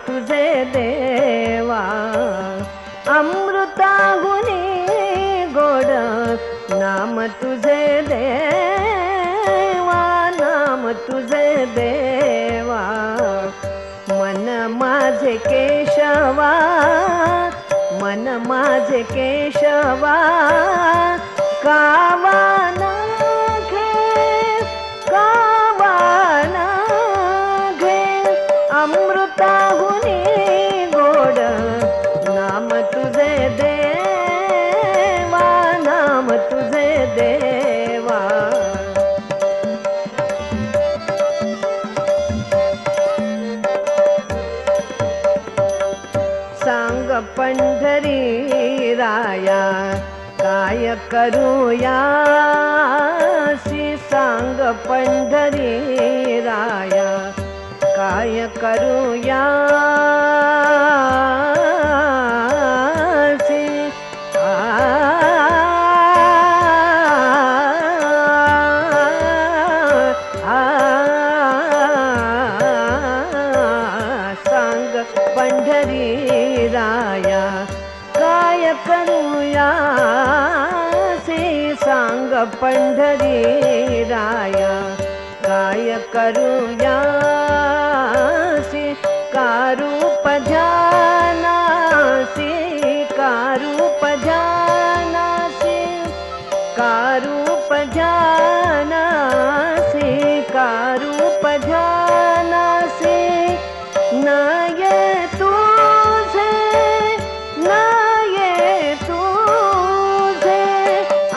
तुझे देवा, अमृताहुनी गोड नाम तुझे देवा, नाम तुझे देवा। मन माझे केशवा, मन माझे केशवा, कावाना घे, कावाना घे, अमृताहुनी गोड नाम तुझे देवा, नाम तुझे देवा। सांग पंढरी राया काय करूया, सांग पंढरी राया काय करूया, सांग पंढरी राया काय करूया, सांग पंढरी राया काय करूया, कारूप ध्यानासी, कारूप ध्यानासी, कारूप ध्यानासी, कारूप ध्यानासी। नाये तुझे, नाये तुझे,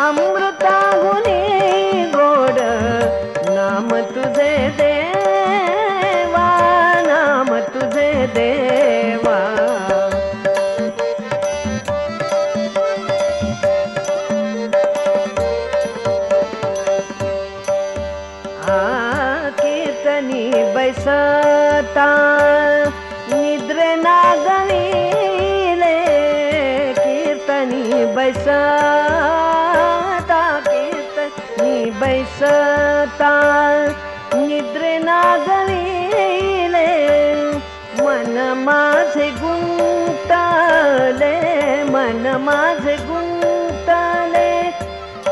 अमृताहुनी गोड नाम तुझे देवा, नाम तुझे देवा। कीर्तनी बैसता निद्रे नागविले, कीर्तनी बैसता, कीर्तनी बैसता निद्रे नागविले, मन माझे गुंतले, मन माझे गुंतले,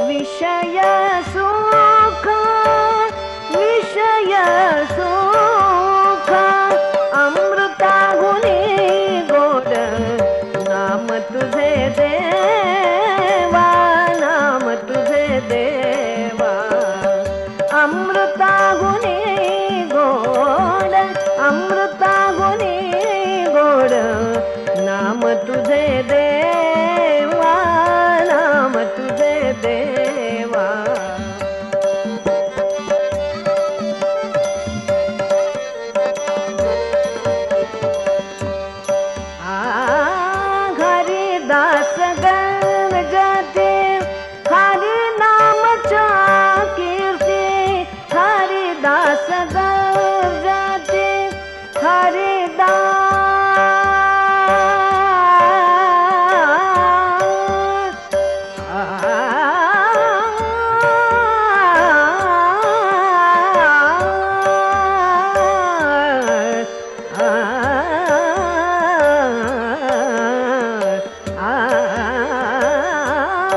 विषय सुख, विषय सुख, अमृताहुनी गोड नाम तुझे देवा, नाम तुझे देवा। अमृताहुनी गोड, अमृताहुनी गोड नाम तुझे देवा, नाम तुझे देवा। हरिदास गरजते हरि नामच्या कीर्ती, हरिदास गरजते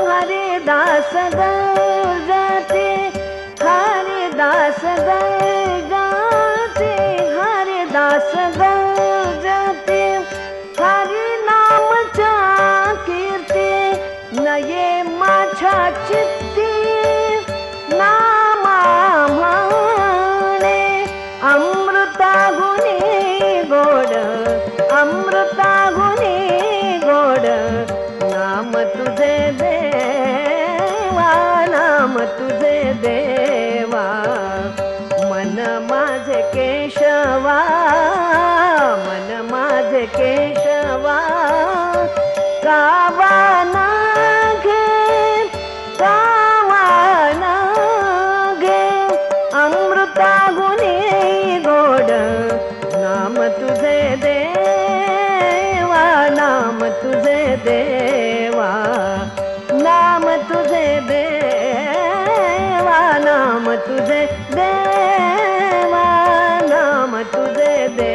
हरिदास गरजते, हरिदास गरजते, हरिदास गरजते, हरि नामच्या कीर्ती, नये माझ्या चित्ती नामा म्हणे, अमृताहुनी गोड, अमृताहुनी गोड नाम तुझे देवा, नाम तुझे देवा। मन माझे केशवा, मन माझे केशवा, कावाना घे, कावाना घे, अमृताहुनी गोड नाम तुझे देवा, नाम तुझे देवा, नाम तुझे देवा, नाम तुझे देवा, नाम तुझे देवा।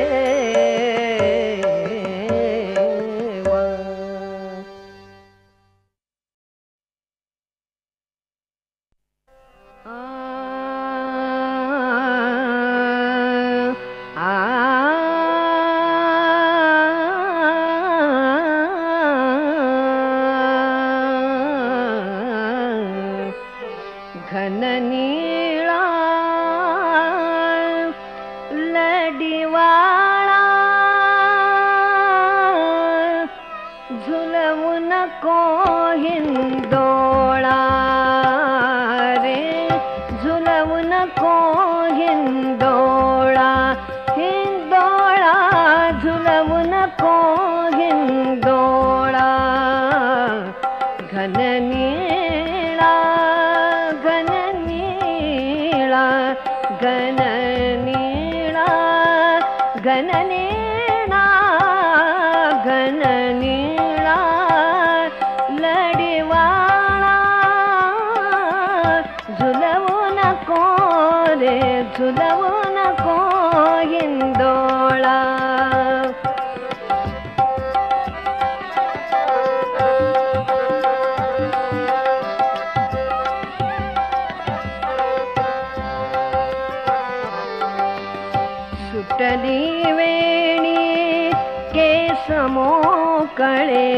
लडिवाळा झुलवू नको हिंदोळा रे, झुलवू नको हिंदोळा, हिंदोळा झुलवू नको हिंदोळा. घन निळा घन निळा घन निळा घन निळा घन निळा लडिवाळा झुलवू नको रे, झुलवू नको हिंदोळा. सुटली वेणी केस मोकळे,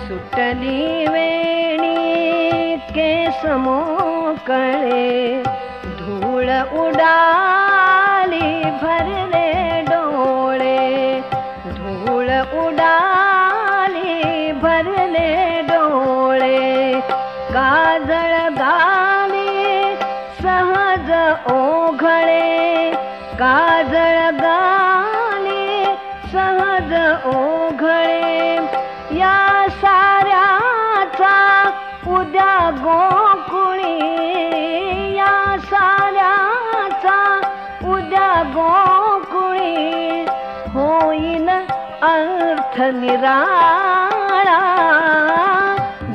सुटली वेणी केस मोकळे, धूळ उडाली भरले डोळे, धूळ उडाली भरले डोळे. काजळ गाली सहज ओघळे, काजळ गाली सहज ओघळे. या साऱ्याचा उद्या गोकुळी, या साऱ्याचा उद्या गोकुळी होईल अर्थ निराळा.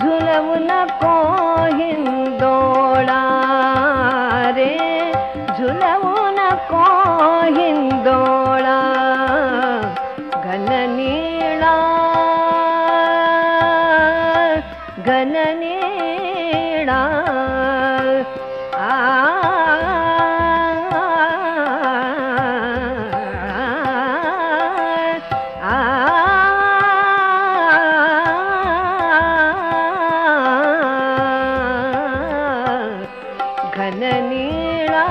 झुलवू नको हिंदोळा रे, झुलवू नको हिंदोळा. घन निळा घन निळा घन निळा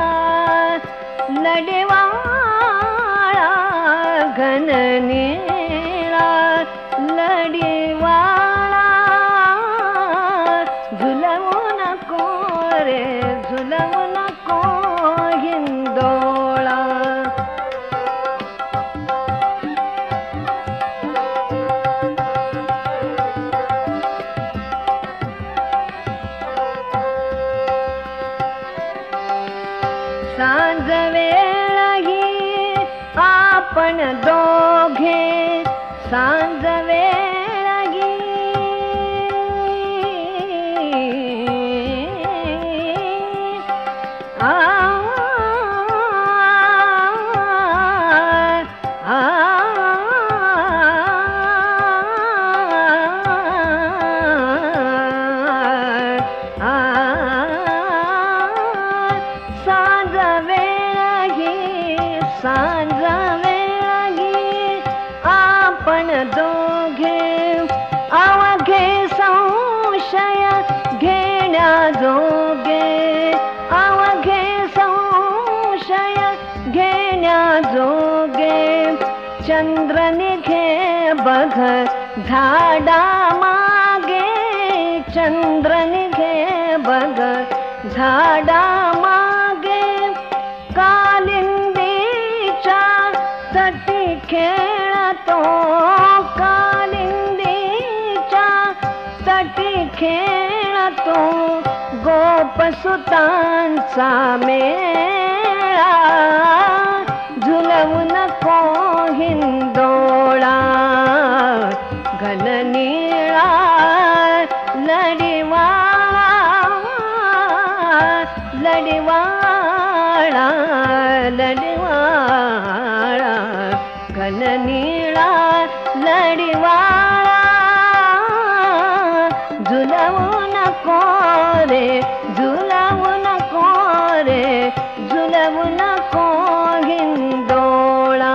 लडिवाळा घन निळा लडिवाळा. झुलवू नको रे, झुलवू नको हिंदोळा. सांज वेळही आपण दोघे, सांज वेळही आ सांज वेळही सांज वेळही आपण दोघे, अवघे संशय घेण्याजोगे, अवघे संशय घेण्याजोगे. चंद्र निघे बघ झाडा मागे, चंद्र निघे बघ झाडा मागे. कालिंदीच्या तटी खेळतो, कालिंदीच्या तटी खेळतो. गोपसुतांचा मेळा झुलवू नको हिंदोळा. घन निळा लडिवाळा लडिवाळा लडिवाळा घन निळा लडिवाळा. झुलवू नको रे, झुलवू नको रे, झुलवू नको हिंदोळा.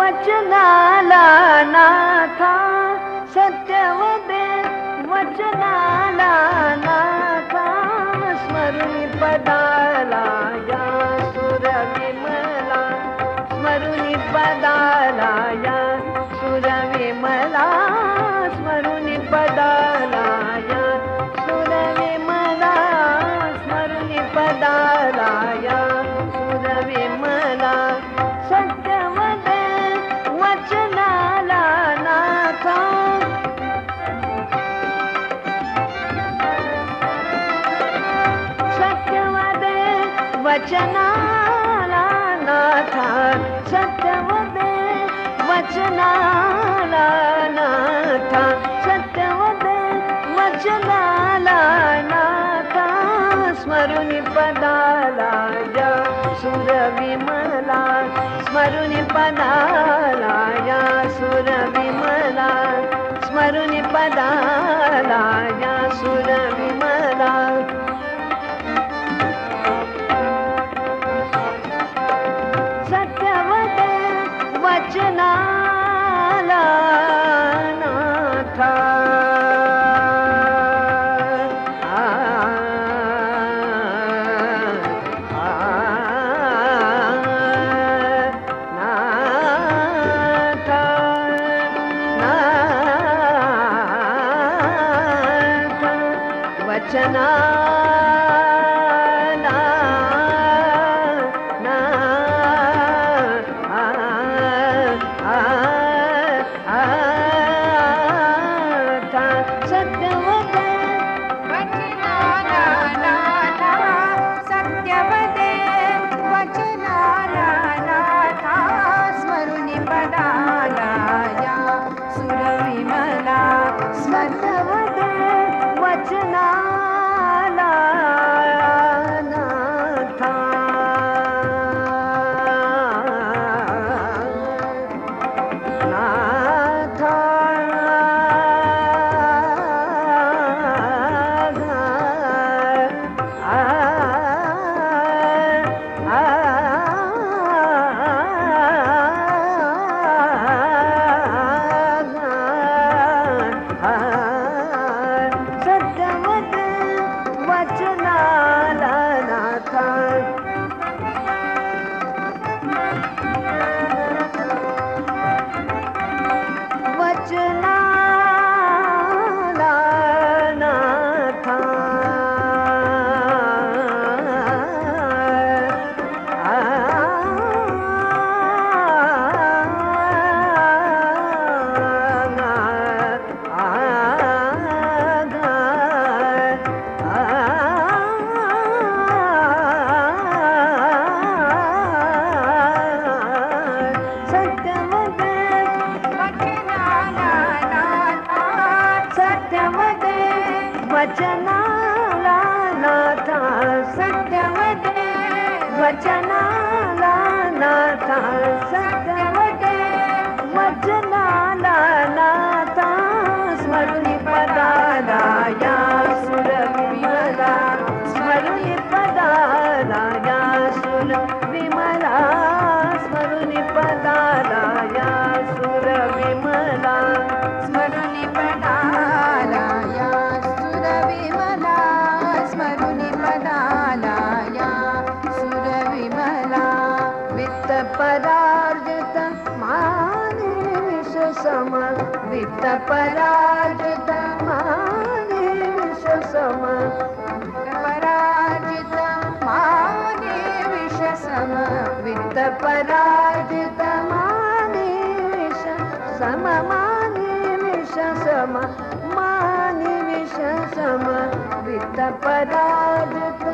वचनाला नाथा सत्यवदे वचनाला नाथा स्मरुनी पदाला या सुरविमला स्मरुनी पदाला या सुरविमला स्मरुनी पदाला या सुरविमला स्मरुनी पदाला या सुरविमला सत्यवदे वचनाला नाथा सत्यवदे वचनाला नाथा सत्यवदे वचनाला नाथा सत्यवदे वचनाला नाथा स्मरुनी पदाला या सुरविमला स्मरुनी पदाला या सुरविमला स्मरुनी पदाला या सुरविमला सत्यवदे वचनाला नाथा वचनाला सत्यवदे वचनाला नाथा सत्यवदे वचनाला नाथा स्मरुनी पदाला या सुरविमला सत्यवदे वचनाला नाथा नाथा सत्यवदे वचनाला नाथा वचनाला नाथा सत्यवदे वचनाला नाथा सत्यवदे वचनाला नाथा सत्यवदे वचनाला नाथा सत्यवदे वचनाला नाथा स्मरुनी पदाला या सुरविमला स्मरुनी पदाला या सुरविमला स्मरुनी पदाला या सुरविमला स्मरुनी पदाला या सुरविमला स्मरुनी पदाला या सुरविमला वित्त परार्जित माने विष सम वित्त परार्जित माने विष सम पराजित माने विषसम वित्त परार्जित माने विष सम माने विष सम माने विष सम वित्त परार्जित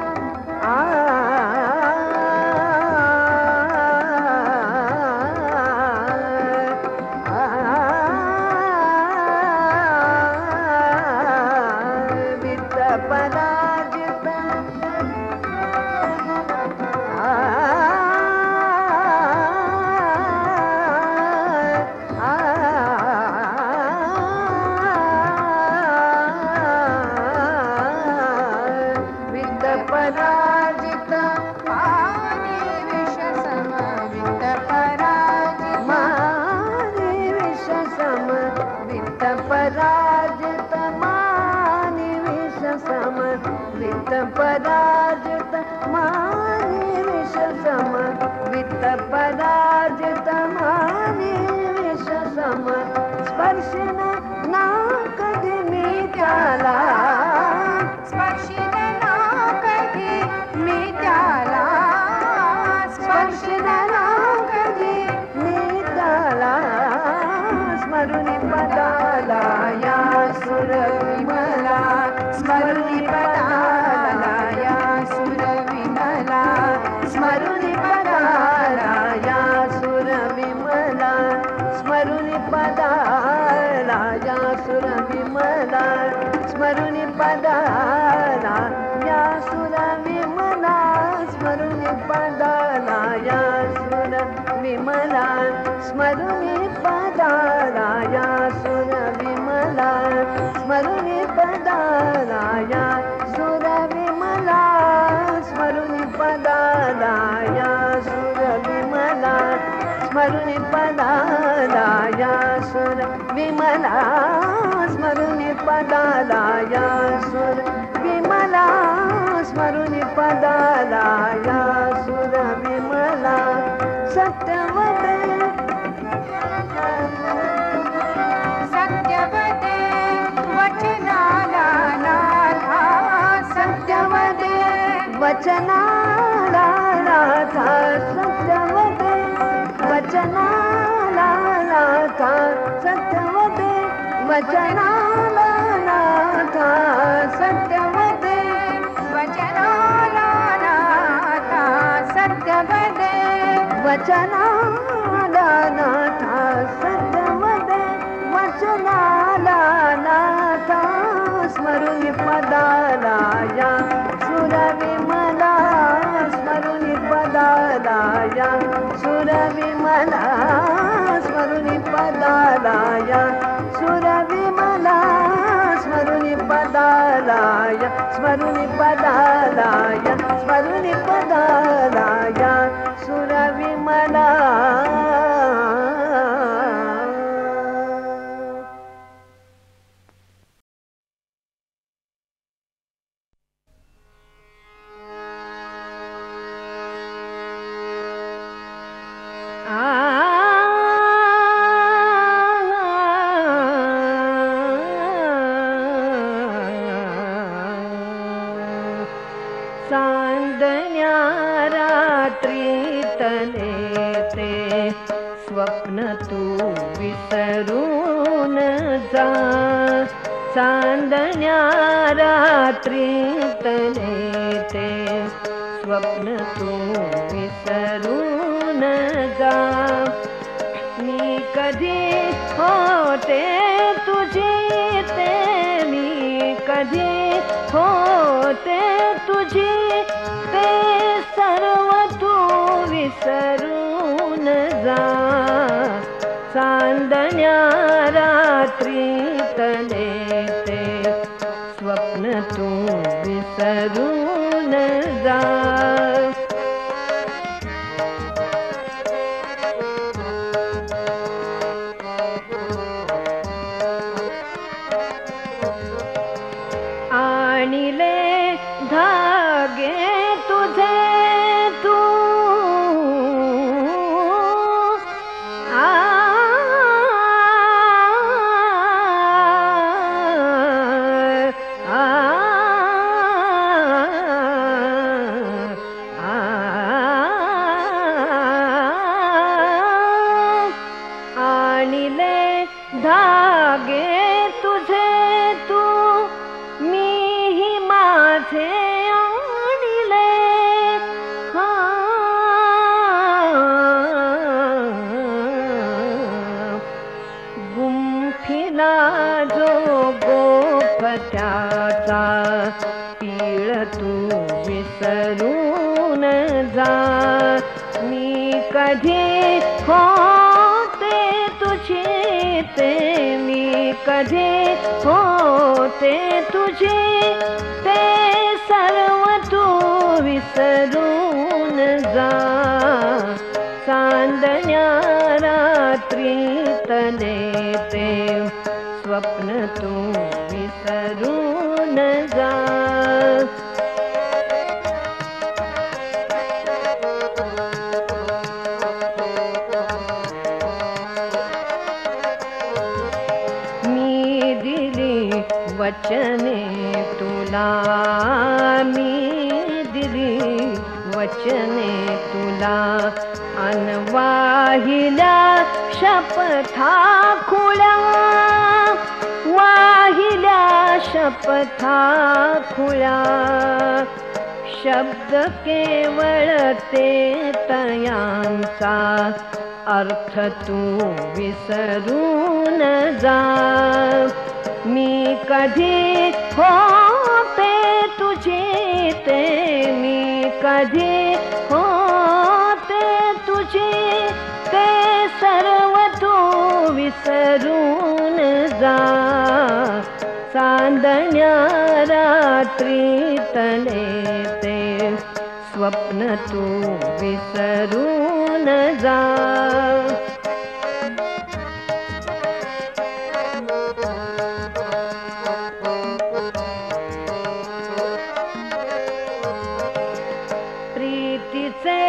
वित्त परार्जित पराजित पराजित मानि विष सम वित्त पराजित मानि विष सम वित्त पराजित मानि विष सम स्पर्शिन ना कधी मी त्याला स्पर्शिन ना कधी मी त्याला स्पर्शिन ना कधी मी त्याला स्मरुनी पदाला या सुर विमला स्मरुनी पदाला या सुर विमला स्मरुनी पदाला या सुर विमला स्मरुनी पदाला या सुर विमला स्मरुनी पदाला या सुर विमला स्मरुनी पदाला या सुर विमला स्मरुनी पदाला या सुर विमला स्मरुनी पदाला या सुर विमला स्मरुनी पदाला या सुर विमला स्मरुनी पदाला या सुर विमला स्मरुनी पदाला या सुर विमला स्मरुनी पदाला या सुर विमला सत्यवते सत्यवते वचनाला नाथा सत्यवते वचनाला नाथा सत्यवते वचनाला नाथा सत्यवते वचनाला नाथा सत्यवते वचनाला नाथा सत्यवते वचनाला नाथा सत्यवते वचनाला नाथा स्मरुनी पदाला या सुर विमला स्मरुनी पदाला या सुर विमला स्मरुनी पदाला या सुर विमला स्मरुनी पदाला या स्मरुनी पदाला या स्मरुनी पदाला या सुर विमला चांदण्या रात्रीतले ते स्वप्न तू विसरून जा चांदण्या रात्रीतले ते स्वप्न तू विसरून जा मी कधी होते तुझी ते मी कधी होते तुझी ते सर्व तू विसरून जा चांदण्या रात्रीतले ते स्वप्न तू विसरून जा आणिले धागे तुझे तू आणिले धागे तुझे तू मीही माझे आणिले गुंफिला जो गोपत्याचा पीळ तू विसरून जा मी कधी होते तुझी ते मी कधी होते तुझी ते सर्व तू विसरून जा चांदण्या रात्रीतले ते स्वप्न तू विसरून जा. मी दिली वचने तुला, मी दिली वचने तुला, अनवाहिल्या शपथा खुल्या, वाहिल्या शपथा खुल्या. शब्द केवळ ते तयांचा, अर्थ तू विसरून जा. मी कधी होते तुझी ते, मी कधी होते तुझी ते, सर्व तू विसरून जा. चांदण्या रात्री तले ते, स्वप्न तू विसरून जा. प्रीतीचे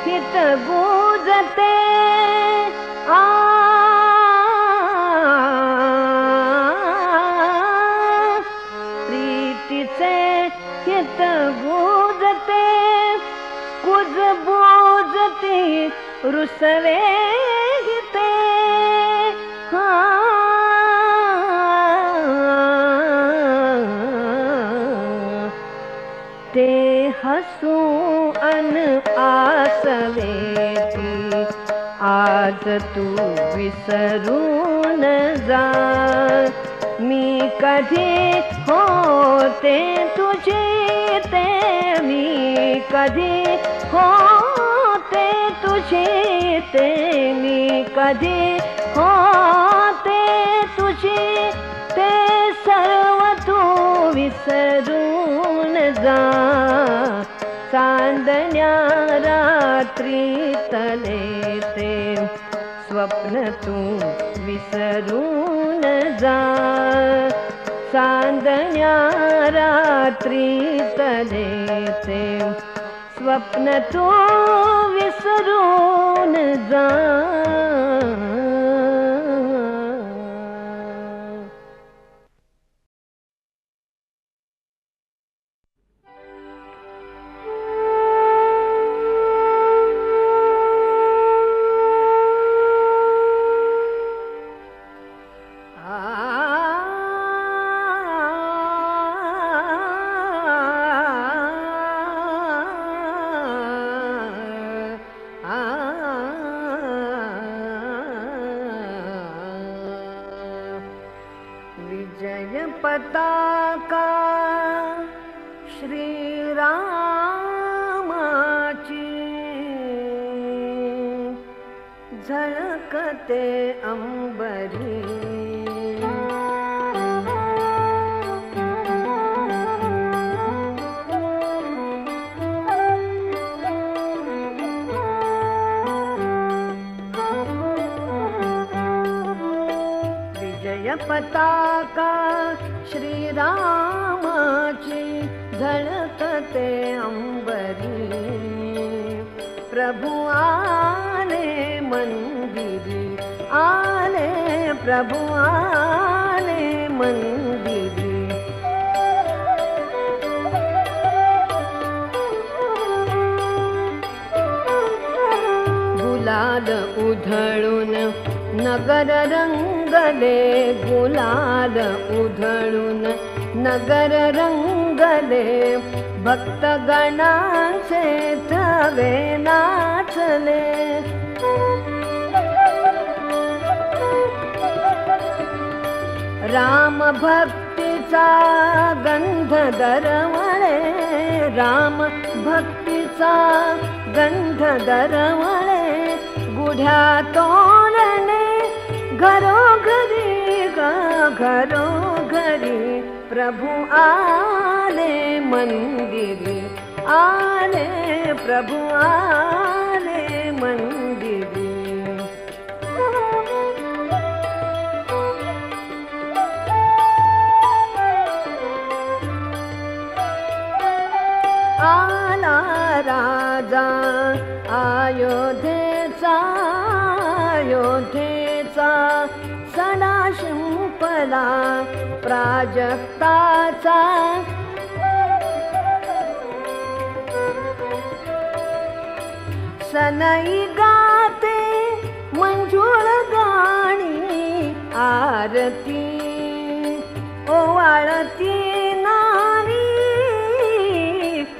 हित गुजते, प्रीतीचे हित गुजते, कुजबुजती रुसवे हिते. ते हसू अन आसवेती, आज तू विसरून जा. मी कधी होते तुझी ते, मी कधी होते तुझी ते, मी कधी होते तुझी ते, सर्व तू विसरून जा. चांदण्या रात्री तले ते, स्वप्न तू विसरून जा. चांदण्या रात्री तले ते, स्वप्न तू विसरून जा. विजय पताका श्रीरामाची, झळकते अंबरी. विजय पताका श्रीरामाची, झळकते अंबरी. प्रभु आले मंदिरी, आले प्रभु आले मंदिरी. गुलाल उधळून नगर रंगले, गुलाल उधळून नगर रंगले. भक्तगणांचे थवे नाचले. राम भक्तीचा गंध दरवळे, राम भक्तीचा गंध दरवळे. गुढ्या तोरणे घरोघरी ग, घरोघरी. प्रभु आले मंदिरी, आले प्रभु आले मंदिरी. माझा अयोध्येचा सडा शिंपला प्राजक्ताचा सनई गाते मंजुळ गाणी आरती ओवाळती नारी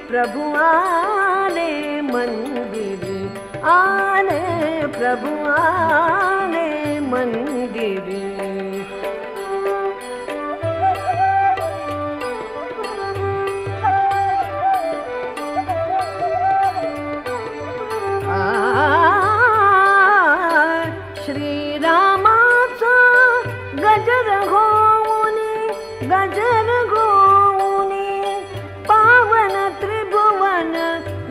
प्रभु आले मंदिरी आले प्रभु आले मंदिरी श्रीरामाचा गजर होऊनी पावन त्रिभुवन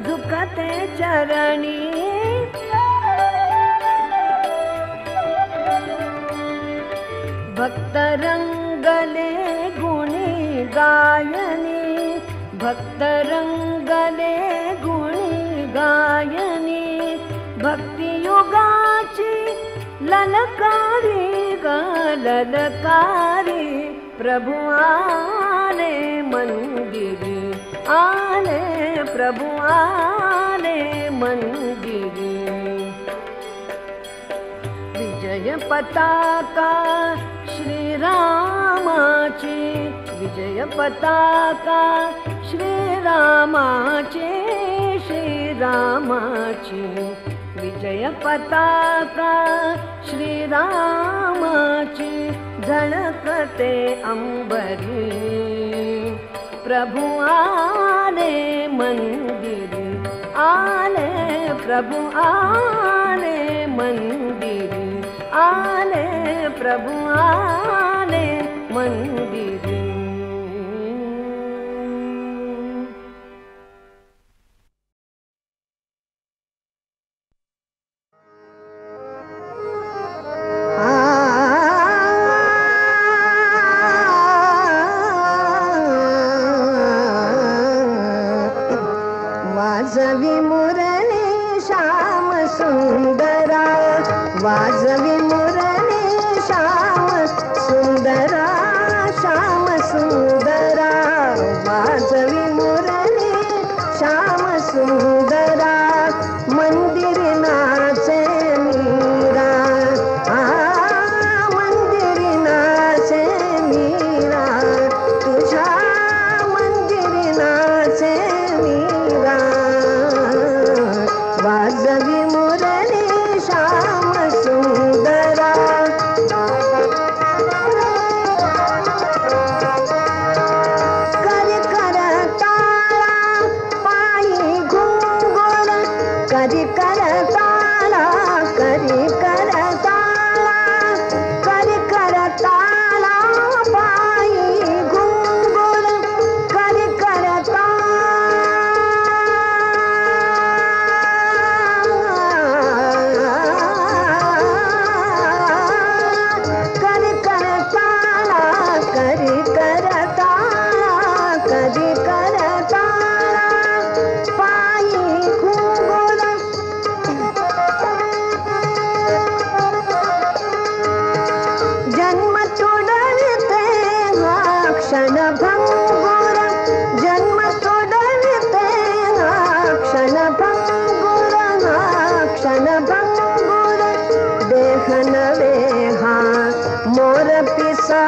दुखते चरणी भक्त रंगले गुणी गायनी भक्त रंगले गुणी गायनी भक्ति युगाची ललकारी ललकारी प्रभु आले मंदिरी आले प्रभु आले मंदिरी विजय पताका श्रीरामाची विजय पताका श्रीरामाची विजय पताका श्रीरामाची झळकते अंबरी प्रभु आले मंदिरी आले प्रभु आले मंदिरी आले प्रभु आले मंदिरी वाजवी मुरली श्याम सुंदरा वाजवी मुरली श्याम सुंदरा श्याम सुंदरा वाजवी मुरली श्याम सुंदरा मंदिर नाचे मीरा मंदिर नाचे मीरा तुझ्या मंदिर नाचे मीरा वाजवी मुरली श्याम सुंदरा करी कर ताळा पायी घुंगुर करी कर ताळा करी कर ताळा करी कर ताळा पायी घुंगुर करी कर करी करताळा करी करताळा कधी करताळा पायी घुंगुर जन्म तोडविते हा क्षण भंगुर जन्म तोडविते हा क्षण भंगुर हा क्षण भंगुर देह नवे हा मोर पिसा